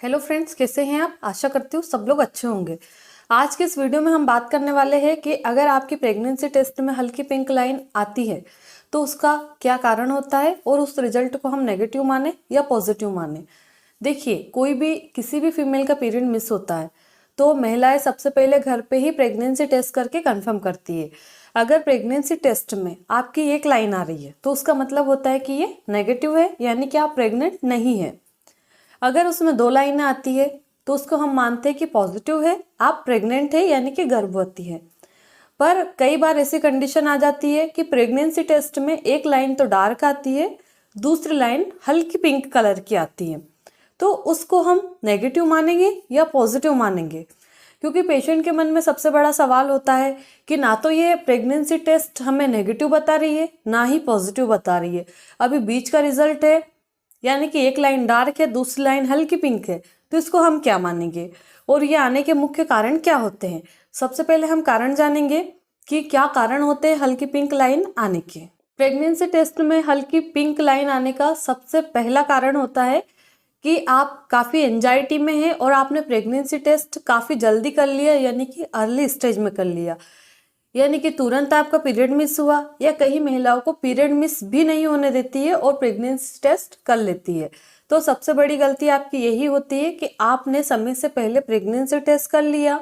Hello friends, कैसे हैं आप? आशा करती हूँ सब लोग अच्छे होंगे। आज के इस वीडियो में हम बात करने वाले हैं कि अगर आपकी प्रेगनेंसी टेस्ट में हल्की पिंक लाइन आती है तो उसका क्या कारण होता है और उस रिजल्ट को हम नेगेटिव माने या पॉजिटिव माने। देखिए, कोई भी किसी भी फीमेल का पीरियड मिस होता है तो महिलाएं सबसे पहले घर पे ही प्रेगनेंसी टेस्ट करके कंफर्म करती है। अगर प्रेगनेंसी टेस्ट में आपकी एक लाइन आ रही है तो उसका मतलब होता है कि ये नेगेटिव है, यानी कि आप प्रेग्नेंट नहीं है। अगर उसमें 2 लाइनें आती है तो उसको हम मानते हैं कि पॉजिटिव है, आप प्रेग्नेंट है यानी कि गर्भवती है। पर कई बार ऐसी कंडीशन आ जाती है कि प्रेगनेंसी टेस्ट में एक लाइन तो डार्क आती है, दूसरी लाइन हल्की पिंक कलर की आती है, तो उसको हम नेगेटिव मानेंगे या पॉजिटिव मानेंगे। क्योंकि पेशेंट के मन में सबसे बड़ा सवाल होता है कि ना तो ये प्रेगनेंसी टेस्ट हमें नेगेटिव बता रही है ना ही पॉजिटिव बता रही है, अभी बीच का रिजल्ट है, यानी कि एक लाइन डार्क है दूसरी लाइन हल्की पिंक है, तो इसको हम क्या मानेंगे और ये आने के मुख्य कारण क्या होते हैं। सबसे पहले हम कारण जानेंगे कि क्या कारण होते हैं हल्की पिंक लाइन आने के। प्रेगनेंसी टेस्ट में हल्की पिंक लाइन आने का सबसे पहला कारण होता है कि आप काफ़ी एंजाइटी में हैं और आपने प्रेगनेंसी टेस्ट काफ़ी जल्दी कर लिया, यानी कि अर्ली स्टेज में कर लिया, यानी कि तुरंत आपका पीरियड मिस हुआ, या कई महिलाओं को पीरियड मिस भी नहीं होने देती है और प्रेगनेंसी टेस्ट कर लेती है। तो सबसे बड़ी गलती आपकी यही होती है कि आपने समय से पहले प्रेगनेंसी टेस्ट कर लिया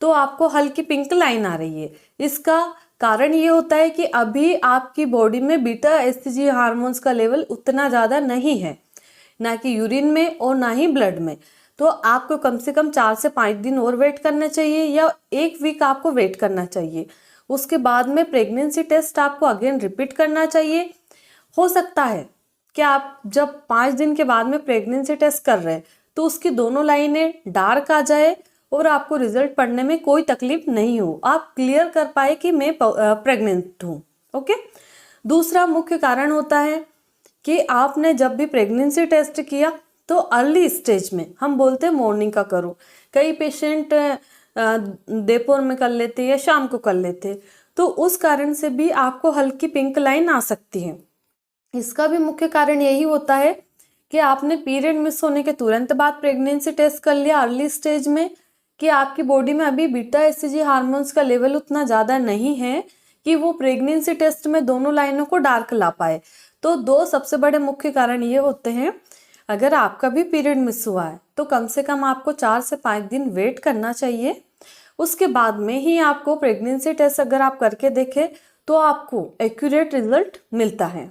तो आपको हल्की पिंक लाइन आ रही है। इसका कारण ये होता है कि अभी आपकी बॉडी में बीटा एससीजी हार्मोन्स का लेवल उतना ज़्यादा नहीं है, ना कि यूरिन में और ना ही ब्लड में। तो आपको कम से कम 4 से 5 दिन और वेट करना चाहिए या 1 वीक आपको वेट करना चाहिए। उसके बाद में प्रेगनेंसी टेस्ट आपको अगेन रिपीट करना चाहिए। हो सकता है कि आप जब 5 दिन के बाद में प्रेगनेंसी टेस्ट कर रहे हैं तो उसकी दोनों लाइनें डार्क आ जाए और आपको रिजल्ट पढ़ने में कोई तकलीफ नहीं हो, आप क्लियर कर पाए कि मैं प्रेग्नेंट हूँ। ओके। दूसरा मुख्य कारण होता है कि आपने जब भी प्रेगनेंसी टेस्ट किया तो अर्ली स्टेज में, हम बोलते हैं मॉर्निंग का करो, कई पेशेंट दोपहर में कर लेते हैं या शाम को कर लेते हैं, तो उस कारण से भी आपको हल्की पिंक लाइन आ सकती है। इसका भी मुख्य कारण यही होता है कि आपने पीरियड मिस होने के तुरंत बाद प्रेगनेंसी टेस्ट कर लिया अर्ली स्टेज में, कि आपकी बॉडी में अभी बीटा एससीजी हार्मोन्स का लेवल उतना ज़्यादा नहीं है कि वो प्रेगनेंसी टेस्ट में दोनों लाइनों को डार्क ला पाए। तो 2 सबसे बड़े मुख्य कारण ये होते हैं। अगर आपका भी पीरियड मिस हुआ है तो कम से कम आपको 4 से 5 दिन वेट करना चाहिए, उसके बाद में ही आपको प्रेगनेंसी टेस्ट अगर आप करके देखें तो आपको एक्यूरेट रिजल्ट मिलता है।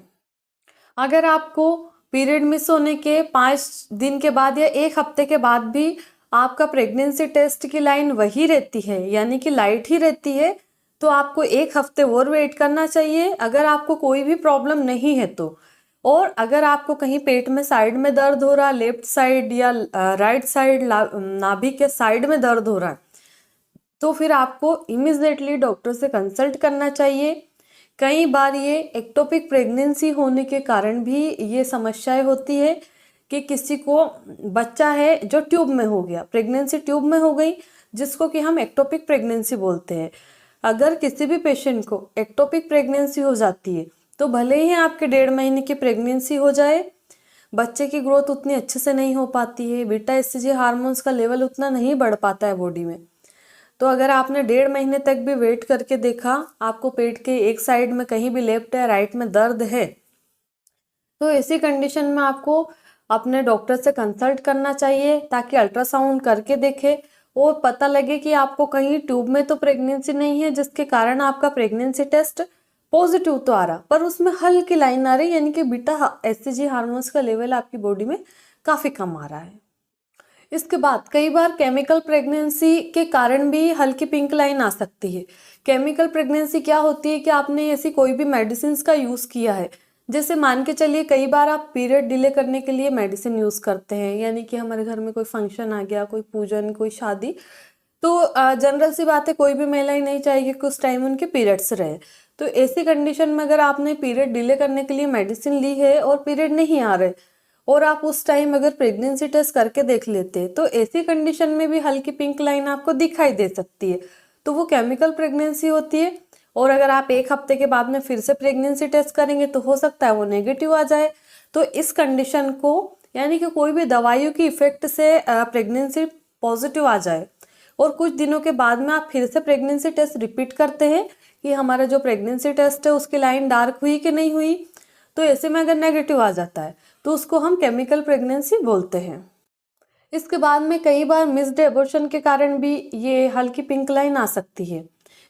अगर आपको पीरियड मिस होने के 5 दिन के बाद या 1 हफ्ते के बाद भी आपका प्रेगनेंसी टेस्ट की लाइन वही रहती है, यानी कि लाइट ही रहती है, तो आपको 1 हफ्ते और वेट करना चाहिए अगर आपको कोई भी प्रॉब्लम नहीं है तो। और अगर आपको कहीं पेट में साइड में दर्द हो रहा, लेफ्ट साइड या राइट साइड नाभि के साइड में दर्द हो रहा है, तो फिर आपको इमिजिएटली डॉक्टर से कंसल्ट करना चाहिए। कई बार ये एक्टोपिक प्रेगनेंसी होने के कारण भी ये समस्याएं होती है कि किसी को बच्चा है जो ट्यूब में हो गया, प्रेगनेंसी ट्यूब में हो गई, जिसको कि हम एक्टोपिक प्रेगनेंसी बोलते हैं। अगर किसी भी पेशेंट को एक्टोपिक प्रेगनेंसी हो जाती है तो भले ही आपके 1.5 महीने की प्रेगनेंसी हो जाए, बच्चे की ग्रोथ उतनी अच्छे से नहीं हो पाती है, बीटा एससीजी हार्मोन्स का लेवल उतना नहीं बढ़ पाता है बॉडी में। तो अगर आपने 1.5 महीने तक भी वेट करके देखा, आपको पेट के एक साइड में कहीं भी लेफ्ट या राइट में दर्द है, तो ऐसी कंडीशन में आपको अपने डॉक्टर से कंसल्ट करना चाहिए ताकि अल्ट्रासाउंड करके देखे और पता लगे कि आपको कहीं ट्यूब में तो प्रेगनेंसी नहीं है जिसके कारण आपका प्रेगनेंसी टेस्ट पॉजिटिव तो आ रहा पर उसमें हल्की लाइन आ रही, यानी कि बीटा एससीजी हार्मोन्स का लेवल आपकी बॉडी में काफ़ी कम आ रहा है। इसके बाद कई बार केमिकल प्रेगनेंसी के कारण भी हल्की पिंक लाइन आ सकती है। केमिकल प्रेगनेंसी क्या होती है कि आपने ऐसी कोई भी मेडिसिन का यूज़ किया है, जैसे मान के चलिए कई बार आप पीरियड डिले करने के लिए मेडिसिन यूज़ करते हैं, यानी कि हमारे घर में कोई फंक्शन आ गया, कोई पूजन, कोई शादी, तो जनरल सी बात है कोई भी महिला ही नहीं चाहेगी कि उस टाइम उनके पीरियड्स रहे। तो ऐसी कंडीशन में अगर आपने पीरियड डिले करने के लिए मेडिसिन ली है और पीरियड नहीं आ रहे और आप उस टाइम अगर प्रेगनेंसी टेस्ट करके देख लेते तो ऐसी कंडीशन में भी हल्की पिंक लाइन आपको दिखाई दे सकती है, तो वो केमिकल प्रेगनेंसी होती है। और अगर आप 1 हफ्ते के बाद में फिर से प्रेगनेंसी टेस्ट करेंगे तो हो सकता है वो नेगेटिव आ जाए। तो इस कंडीशन को यानी कि कोई भी दवाइयों की इफेक्ट से प्रेगनेंसी पॉजिटिव आ जाए और कुछ दिनों के बाद में आप फिर से प्रेगनेंसी टेस्ट रिपीट करते हैं कि हमारा जो प्रेगनेंसी टेस्ट है उसकी लाइन डार्क हुई कि नहीं हुई, तो ऐसे में अगर नेगेटिव आ जाता है तो उसको हम केमिकल प्रेगनेंसी बोलते हैं। इसके बाद में कई बार मिस्ड एबॉर्शन के कारण भी ये हल्की पिंक लाइन आ सकती है।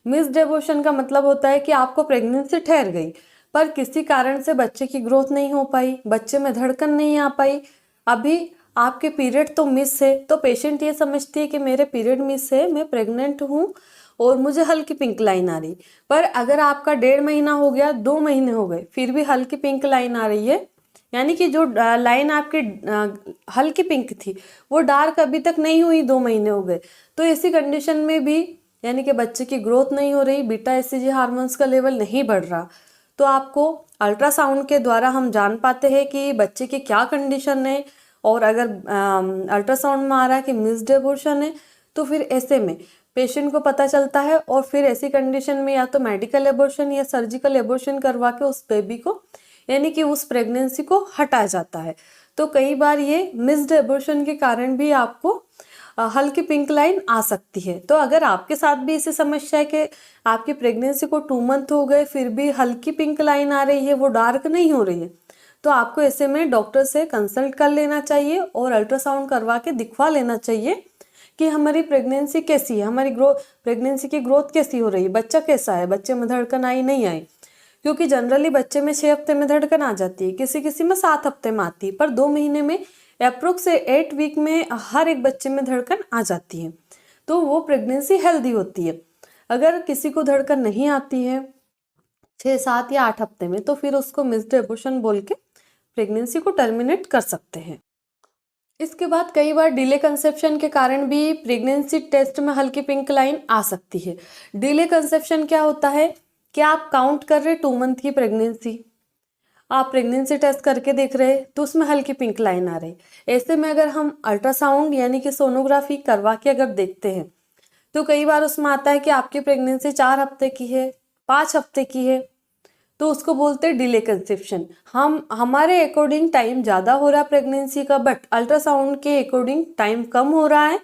मिस्ड एबॉर्शन का मतलब होता है कि आपको प्रेगनेंसी ठहर गई पर किसी कारण से बच्चे की ग्रोथ नहीं हो पाई, बच्चे में धड़कन नहीं आ पाई, अभी आपके पीरियड तो मिस है, तो पेशेंट ये समझती है कि मेरे पीरियड मिस है, मैं प्रेग्नेंट हूँ और मुझे हल्की पिंक लाइन आ रही। पर अगर आपका 1.5 महीना हो गया, 2 महीने हो गए, फिर भी हल्की पिंक लाइन आ रही है, यानी कि जो लाइन आपकी हल्की पिंक थी वो डार्क अभी तक नहीं हुई, 2 महीने हो गए, तो ऐसी कंडीशन में भी यानी कि बच्चे की ग्रोथ नहीं हो रही, बीटा एससीजी हार्मोन्स का लेवल नहीं बढ़ रहा, तो आपको अल्ट्रासाउंड के द्वारा हम जान पाते हैं कि बच्चे की क्या कंडीशन है। और अगर अल्ट्रासाउंड में आ रहा है कि मिस्ड एबॉर्शन है तो फिर ऐसे में पेशेंट को पता चलता है और फिर ऐसी कंडीशन में या तो मेडिकल एबॉर्शन या सर्जिकल एबॉर्शन करवा के उस बेबी को यानी कि उस प्रेगनेंसी को हटाया जाता है। तो कई बार ये मिस्ड एबॉर्शन के कारण भी आपको हल्की पिंक लाइन आ सकती है। तो अगर आपके साथ भी ऐसी समस्या है कि आपकी प्रेगनेंसी को 2 मंथ हो गए फिर भी हल्की पिंक लाइन आ रही है, वो डार्क नहीं हो रही है, तो आपको ऐसे में डॉक्टर से कंसल्ट कर लेना चाहिए और अल्ट्रासाउंड करवा के दिखवा लेना चाहिए कि हमारी प्रेगनेंसी कैसी है, हमारी प्रेगनेंसी की ग्रोथ कैसी हो रही है, बच्चा कैसा है, बच्चे में धड़कन आई नहीं आई। क्योंकि जनरली बच्चे में 6 हफ्ते में धड़कन आ जाती है, किसी किसी में 7 हफ्ते में आती है, पर 2 महीने में अप्रोक्स 8 वीक में हर एक बच्चे में धड़कन आ जाती है, तो वो प्रेगनेंसी हेल्दी होती है। अगर किसी को धड़कन नहीं आती है 6, 7 या 8 हफ्ते में, तो फिर उसको मिस्ड एबॉर्शन बोल के प्रेगनेंसी को टर्मिनेट कर सकते हैं। इसके बाद कई बार डिले कंसेप्शन के कारण भी प्रेगनेंसी टेस्ट में हल्की पिंक लाइन आ सकती है। डिले कंसेप्शन क्या होता है कि आप काउंट कर रहे 2 मंथ की प्रेगनेंसी, आप प्रेगनेंसी टेस्ट करके देख रहे तो उसमें हल्की पिंक लाइन आ रही। ऐसे में अगर हम अल्ट्रासाउंड यानी कि सोनोग्राफी करवा के अगर देखते हैं तो कई बार उसमें आता है कि आपकी प्रेगनेंसी 4 हफ्ते की है, 5 हफ्ते की है, तो उसको बोलते हैं डिले कंसेप्शन। हमारे अकॉर्डिंग टाइम ज़्यादा हो रहा है प्रेगनेंसी का, बट अल्ट्रासाउंड के अकॉर्डिंग टाइम कम हो रहा है,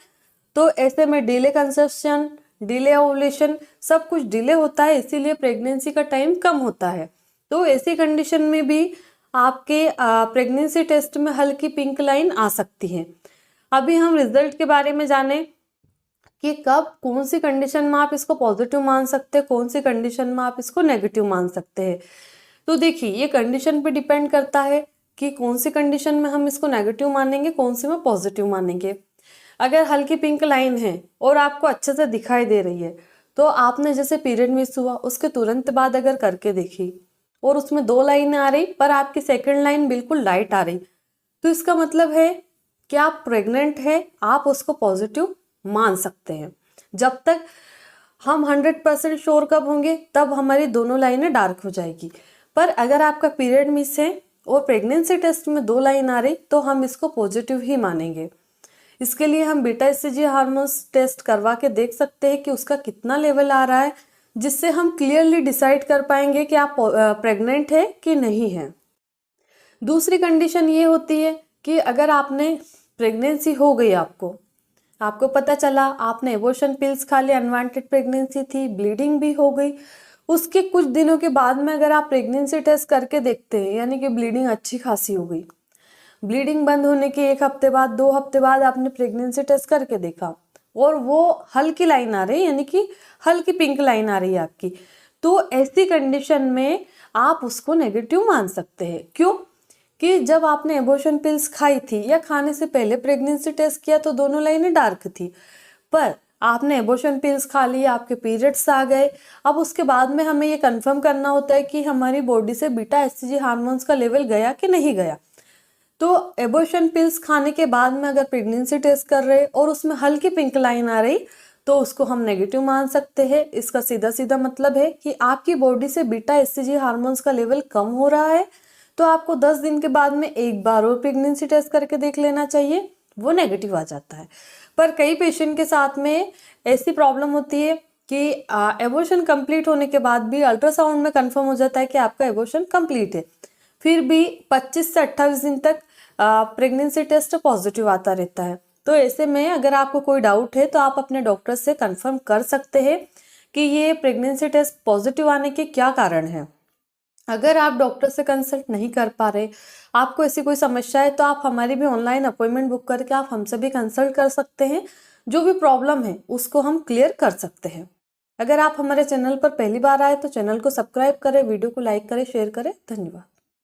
तो ऐसे में डिले कंसेप्शन, डिले ओवुलेशन सब कुछ डिले होता है, इसीलिए प्रेगनेंसी का टाइम कम होता है। तो ऐसी कंडीशन में भी आपके प्रेगनेंसी टेस्ट में हल्की पिंक लाइन आ सकती है। अभी हम रिजल्ट के बारे में जाने कि कब कौन सी कंडीशन में आप इसको पॉजिटिव मान सकते हैं, कौन सी कंडीशन में आप इसको नेगेटिव मान सकते हैं। तो देखिए ये कंडीशन पे डिपेंड करता है कि कौन सी कंडीशन में हम इसको नेगेटिव मानेंगे, कौन सी में पॉजिटिव मानेंगे। अगर हल्की पिंक लाइन है और आपको अच्छे से दिखाई दे रही है, तो आपने जैसे पीरियड मिस हुआ उसके तुरंत बाद अगर करके देखी और उसमें 2 लाइनें आ रही पर आपकी सेकंड लाइन बिल्कुल लाइट आ रही, तो इसका मतलब है कि आप प्रेग्नेंट है, आप उसको पॉजिटिव मान सकते हैं। जब तक हम 100% श्योर कब होंगे, तब हमारी दोनों लाइनें डार्क हो जाएगी। पर अगर आपका पीरियड मिस है और प्रेगनेंसी टेस्ट में 2 लाइन आ रही तो हम इसको पॉजिटिव ही मानेंगे। इसके लिए हम बीटा एससीजी हार्मोन्स टेस्ट करवा के देख सकते हैं कि उसका कितना लेवल आ रहा है, जिससे हम क्लियरली डिसाइड कर पाएंगे कि आप प्रेग्नेंट है कि नहीं है। दूसरी कंडीशन ये होती है कि अगर आपने प्रेगनेंसी हो गई, आपको पता चला, आपने एबॉर्शन पिल्स खा लिए, अनवांटेड प्रेगनेंसी थी, ब्लीडिंग भी हो गई, उसके कुछ दिनों के बाद में अगर आप प्रेगनेंसी टेस्ट करके देखते हैं यानी कि ब्लीडिंग अच्छी खासी हो गई, ब्लीडिंग बंद होने के 1 हफ्ते बाद, 2 हफ्ते बाद आपने प्रेगनेंसी टेस्ट करके देखा और वो हल्की लाइन आ रही है यानी कि हल्की पिंक लाइन आ रही है आपकी, तो ऐसी कंडीशन में आप उसको नेगेटिव मान सकते हैं। क्यों कि जब आपने एबॉर्शन पिल्स खाई थी या खाने से पहले प्रेगनेंसी टेस्ट किया तो दोनों लाइनें डार्क थी, पर आपने एबॉर्शन पिल्स खा ली, आपके पीरियड्स आ गए, अब उसके बाद में हमें ये कंफर्म करना होता है कि हमारी बॉडी से बीटा एससीजी हार्मोन्स का लेवल गया कि नहीं गया। तो एबॉर्शन पिल्स खाने के बाद में अगर प्रेगनेंसी टेस्ट कर रहे और उसमें हल्की पिंक लाइन आ रही तो उसको हम नेगेटिव मान सकते हैं। इसका सीधा सीधा मतलब है कि आपकी बॉडी से बीटा एससीजी हार्मोन्स का लेवल कम हो रहा है, तो आपको 10 दिन के बाद में एक बार और प्रेगनेंसी टेस्ट करके देख लेना चाहिए, वो नेगेटिव आ जाता है। पर कई पेशेंट के साथ में ऐसी प्रॉब्लम होती है कि एबॉर्शन कंप्लीट होने के बाद भी अल्ट्रासाउंड में कंफर्म हो जाता है कि आपका एबॉर्शन कंप्लीट है, फिर भी 25 से 28 दिन तक प्रेगनेंसी टेस्ट पॉजिटिव आता रहता है। तो ऐसे में अगर आपको कोई डाउट है तो आप अपने डॉक्टर से कंफर्म कर सकते हैं कि ये प्रेगनेंसी टेस्ट पॉजिटिव आने के क्या कारण है। अगर आप डॉक्टर से कंसल्ट नहीं कर पा रहे, आपको ऐसी कोई समस्या है, तो आप हमारी भी ऑनलाइन अपॉइंटमेंट बुक करके आप हमसे भी कंसल्ट कर सकते हैं। जो भी प्रॉब्लम है उसको हम क्लियर कर सकते हैं। अगर आप हमारे चैनल पर पहली बार आए तो चैनल को सब्सक्राइब करें, वीडियो को लाइक करें, शेयर करें। धन्यवाद।